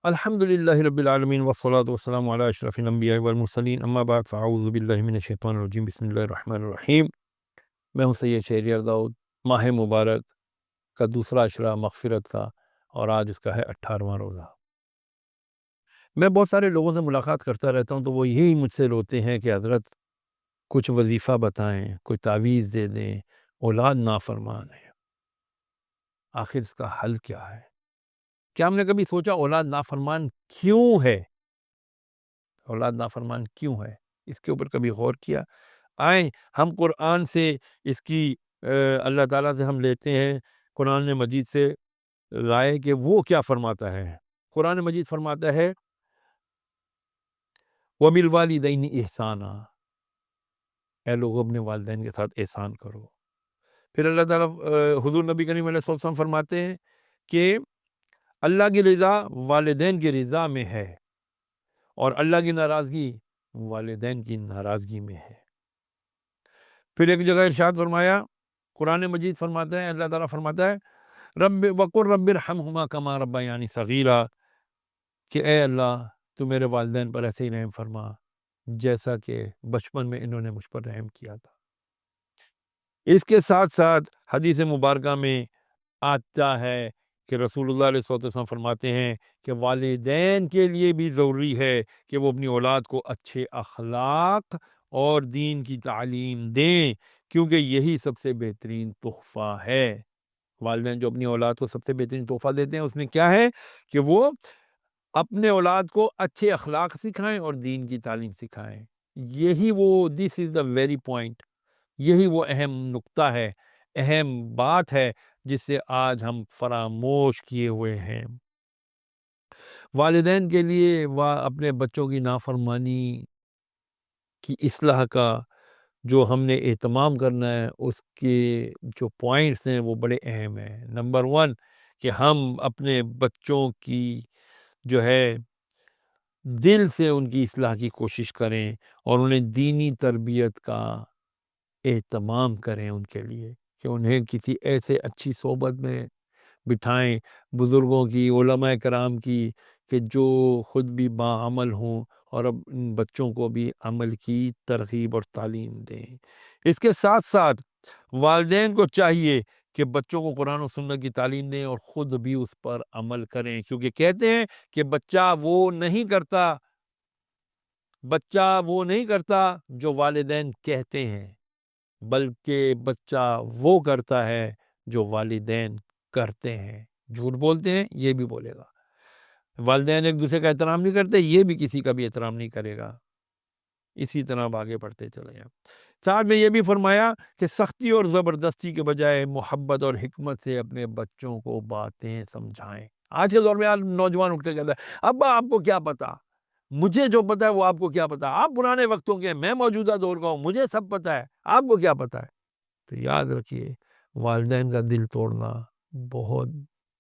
الحمد للہ رب العالمین والصلاة والسلام علی اشرف الانبیاء والمرسلین اما بعد فاعوذ باللہ من الشیطان الرجیم بسم اللہ الرحمن الرحیم۔ میں ہوں سید شہریار داؤد۔ ماہ مبارک کا دوسرا عشرہ مغفرت کا، اور آج اس کا ہے 18واں روزہ۔ میں بہت سارے لوگوں سے ملاقات کرتا رہتا ہوں تو وہ یہی مجھ سے روتے ہیں کہ حضرت کچھ وظیفہ بتائیں، کوئی تعویذ دے دیں، اولاد نافرمان ہے، آخر اس کا حل کیا ہے؟ کیا ہم نے کبھی سوچا اولاد نافرمان کیوں ہے؟ اولاد نافرمان کیوں ہے، اس کے اوپر کبھی غور کیا؟ آئیں ہم قرآن سے اس کی اللہ تعالیٰ سے ہم لیتے ہیں، قرآن مجید سے رائے کہ وہ کیا فرماتا ہے۔ قرآن مجید فرماتا ہے وَبِالْوَالِدَيْنِ إِحْسَانًا، اے لوگوں اپنے والدین کے ساتھ احسان کرو۔ پھر اللہ تعالیٰ حضور نبی کریم علیہ الصلوۃ والسلام فرماتے ہیں کہ اللہ کی رضا والدین کی رضا میں ہے، اور اللہ کی ناراضگی والدین کی ناراضگی میں ہے۔ پھر ایک جگہ ارشاد فرمایا، قرآن مجید فرماتا ہے، اللہ تعالیٰ فرماتا ہے رب وقر رب ارحمہما کما ربیانی صغیرا، کہ اے اللہ تو میرے والدین پر ایسے ہی رحم فرما جیسا کہ بچپن میں انہوں نے مجھ پر رحم کیا تھا۔ اس کے ساتھ ساتھ حدیث مبارکہ میں آتا ہے کہ رسول اللہ علیہ وسلم فرماتے ہیں کہ والدین کے لیے بھی ضروری ہے کہ وہ اپنی اولاد کو اچھے اخلاق اور دین کی تعلیم دیں، کیونکہ یہی سب سے بہترین تحفہ ہے۔ والدین جو اپنی اولاد کو سب سے بہترین تحفہ دیتے ہیں اس میں کیا ہے کہ وہ اپنے اولاد کو اچھے اخلاق سکھائیں اور دین کی تعلیم سکھائیں۔ یہی وہ دس از دا ویری پوائنٹ، یہی وہ اہم نقطہ ہے، اہم بات ہے جس سے آج ہم فراموش کیے ہوئے ہیں۔ والدین کے لیے اپنے بچوں کی نافرمانی کی اصلاح کا جو ہم نے اہتمام کرنا ہے، اس کے جو پوائنٹس ہیں وہ بڑے اہم ہیں۔ نمبر 1 کہ ہم اپنے بچوں کی جو ہے دل سے ان کی اصلاح کی کوشش کریں اور انہیں دینی تربیت کا اہتمام کریں، ان کے لیے کہ انہیں کسی ایسے اچھی صحبت میں بٹھائیں، بزرگوں کی، علماء کرام کی، کہ جو خود بھی باعمل ہوں اور اب ان بچوں کو بھی عمل کی ترغیب اور تعلیم دیں۔ اس کے ساتھ ساتھ والدین کو چاہیے کہ بچوں کو قرآن و سنت کی تعلیم دیں اور خود بھی اس پر عمل کریں، کیونکہ کہتے ہیں کہ بچہ وہ نہیں کرتا جو والدین کہتے ہیں، بلکہ بچہ وہ کرتا ہے جو والدین کرتے ہیں۔ جھوٹ بولتے ہیں یہ بھی بولے گا، والدین ایک دوسرے کا احترام نہیں کرتے یہ بھی کسی کا بھی احترام نہیں کرے گا۔ اسی طرح اب آگے بڑھتے چلے جائیں۔ ساتھ میں یہ بھی فرمایا کہ سختی اور زبردستی کے بجائے محبت اور حکمت سے اپنے بچوں کو باتیں سمجھائیں۔ آج کے دور میں نوجوان اٹھ کے کہتا ہے ابا آپ کو کیا پتا، مجھے جو پتا ہے وہ آپ کو کیا پتا، آپ پرانے وقتوں کے ہیں، میں موجودہ دور کا ہوں، مجھے سب پتا ہے، آپ کو کیا پتا ہے۔ تو یاد رکھیے والدین کا دل توڑنا بہت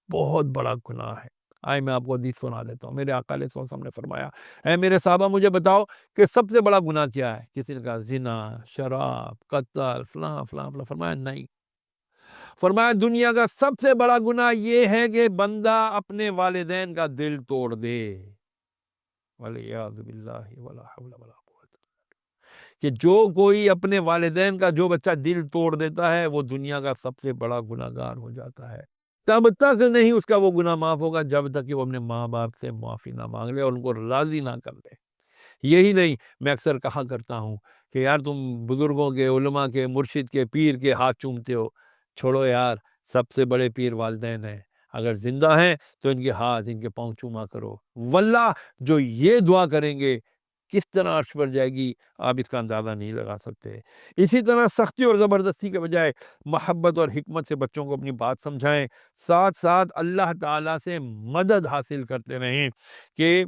بہت بڑا گناہ ہے۔ آئے میں آپ کو حدیث سنا دیتا ہوں۔ میرے آقا علیہ السلام نے فرمایا، اے میرے صحابہ مجھے بتاؤ کہ سب سے بڑا گناہ کیا ہے؟ کسی نے کہا زنا، شراب، قتل، فلاں فلاں فلاں۔ فرمایا نہیں، فرمایا دنیا کا سب سے بڑا گناہ یہ ہے کہ بندہ اپنے والدین کا دل توڑ دے۔ وَالْعِيَاذُ بِاللَّهِ وَلَا حَوْلَ وَلَا قُوَّةَ، کہ جو کوئی اپنے والدین کا جو بچہ دل توڑ دیتا ہے وہ دنیا کا سب سے بڑا گناہ گار ہو جاتا ہے۔ تب تک نہیں اس کا وہ گناہ معاف ہوگا جب تک کہ وہ اپنے ماں باپ سے معافی نہ مانگ لے اور ان کو راضی نہ کر لے۔ یہی نہیں، میں اکثر کہا کرتا ہوں کہ یار تم بزرگوں کے، علماء کے، مرشد کے، پیر کے ہاتھ چومتے ہو، چھوڑو یار، سب سے بڑے پیر والدین ہیں، اگر زندہ ہیں تو ان کے ہاتھ، ان کے پاؤں چوما کرو، واللہ جو یہ دعا کریں گے کس طرح عرش پر جائے گی آپ اس کا اندازہ نہیں لگا سکتے۔ اسی طرح سختی اور زبردستی کے بجائے محبت اور حکمت سے بچوں کو اپنی بات سمجھائیں، ساتھ ساتھ اللہ تعالیٰ سے مدد حاصل کرتے رہیں کہ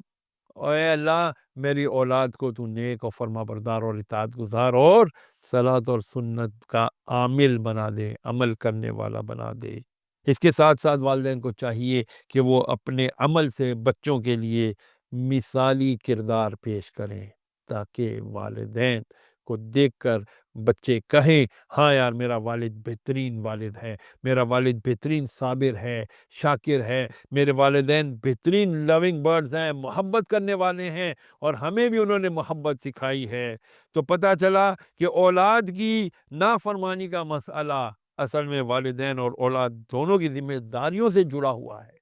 اے اللہ میری اولاد کو تو نیک اور فرما بردار اور اطاعت گزار اور صلاۃ اور سنت کا عامل بنا دے، عمل کرنے والا بنا دے۔ اس کے ساتھ ساتھ والدین کو چاہیے کہ وہ اپنے عمل سے بچوں کے لیے مثالی کردار پیش کریں تاکہ والدین کو دیکھ کر بچے کہیں ہاں یار میرا والد بہترین والد ہے، میرا والد بہترین صابر ہے، شاکر ہے، میرے والدین بہترین لونگ برڈز ہیں، محبت کرنے والے ہیں، اور ہمیں بھی انہوں نے محبت سکھائی ہے۔ تو پتہ چلا کہ اولاد کی نافرمانی کا مسئلہ اصل میں والدین اور اولاد دونوں کی ذمہ داریوں سے جڑا ہوا ہے۔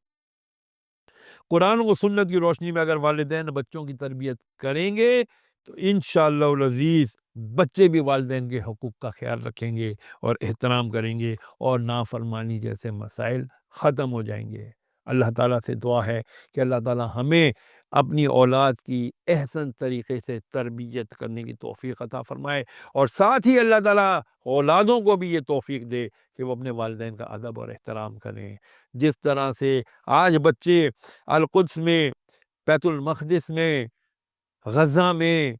قرآن و سنت کی روشنی میں اگر والدین بچوں کی تربیت کریں گے تو انشاءاللہ العزیز بچے بھی والدین کے حقوق کا خیال رکھیں گے اور احترام کریں گے، اور نافرمانی جیسے مسائل ختم ہو جائیں گے۔ اللہ تعالیٰ سے دعا ہے کہ اللہ تعالیٰ ہمیں اپنی اولاد کی احسن طریقے سے تربیت کرنے کی توفیق عطا فرمائے، اور ساتھ ہی اللہ تعالیٰ اولادوں کو بھی یہ توفیق دے کہ وہ اپنے والدین کا ادب اور احترام کریں۔ جس طرح سے آج بچے القدس میں، بیت المقدس میں، غزہ میں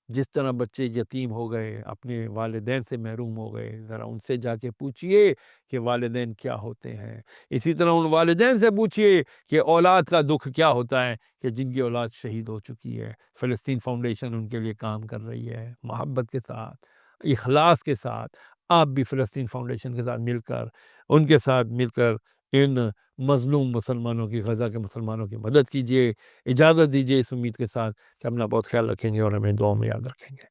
جس طرح بچے یتیم ہو گئے، اپنے والدین سے محروم ہو گئے، ذرا ان سے جا کے پوچھئے کہ والدین کیا ہوتے ہیں۔ اسی طرح ان والدین سے پوچھئے کہ اولاد کا دکھ کیا ہوتا ہے کہ جن کی اولاد شہید ہو چکی ہے۔ فلسطین فاؤنڈیشن ان کے لیے کام کر رہی ہے، محبت کے ساتھ، اخلاص کے ساتھ۔ آپ بھی فلسطین فاؤنڈیشن کے ساتھ مل کر، ان کے ساتھ مل کر ان مظلوم مسلمانوں کی، غزہ کے مسلمانوں کی مدد کیجیے۔ اجازت دیجیے اس امید کے ساتھ کہ اپنا بہت خیال رکھیں گے اور ہمیں دعاؤں میں یاد رکھیں گے۔